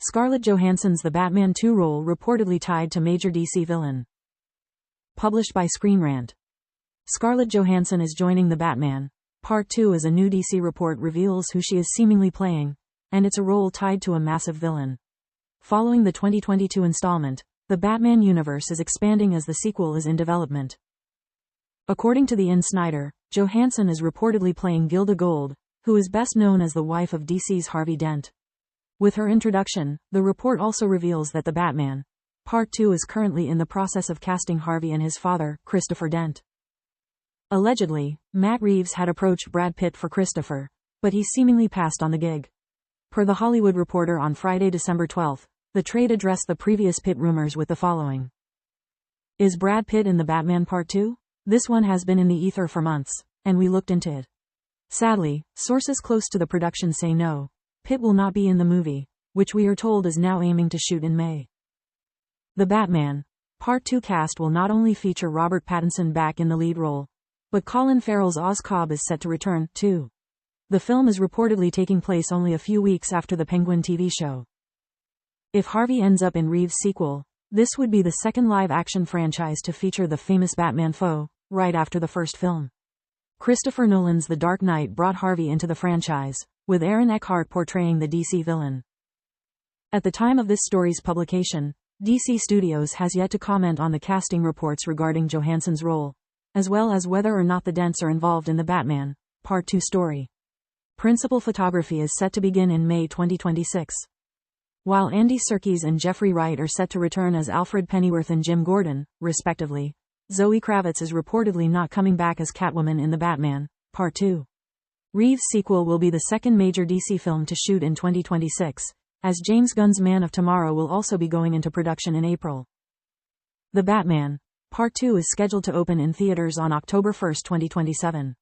Scarlett Johansson's The Batman 2 role reportedly tied to major DC villain. Published by Screen Rant. Scarlett Johansson is joining The Batman. Part 2 as a new DC report reveals who she is seemingly playing, and it's a role tied to a massive villain. Following the 2022 installment, the Batman universe is expanding as the sequel is in development. According to the InSneider, Johansson is reportedly playing Gilda Gold, who is best known as the wife of DC's Harvey Dent. With her introduction, the report also reveals that The Batman, Part 2 is currently in the process of casting Harvey and his father, Christopher Dent. Allegedly, Matt Reeves had approached Brad Pitt for Christopher, but he seemingly passed on the gig. Per The Hollywood Reporter on Friday, December 12, the trade addressed the previous Pitt rumors with the following. Is Brad Pitt in The Batman Part 2? This one has been in the ether for months, and we looked into it. Sadly, sources close to the production say no, Pitt will not be in the movie, which we are told is now aiming to shoot in May. The Batman, Part 2 cast will not only feature Robert Pattinson back in the lead role, but Colin Farrell's Oscorp is set to return, too. The film is reportedly taking place only a few weeks after the Penguin TV show. If Harvey ends up in Reeves' sequel, this would be the second live-action franchise to feature the famous Batman foe, right after the first film. Christopher Nolan's The Dark Knight brought Harvey into the franchise, with Aaron Eckhart portraying the DC villain. At the time of this story's publication, DC Studios has yet to comment on the casting reports regarding Johansson's role, as well as whether or not the Dents are involved in the Batman, Part 2 story. Principal photography is set to begin in May 2026. While Andy Serkis and Jeffrey Wright are set to return as Alfred Pennyworth and Jim Gordon, respectively, Zoe Kravitz is reportedly not coming back as Catwoman in The Batman, Part 2. Reeves' sequel will be the second major DC film to shoot in 2026, as James Gunn's Man of Tomorrow will also be going into production in April. The Batman, Part 2 is scheduled to open in theaters on October 1, 2027.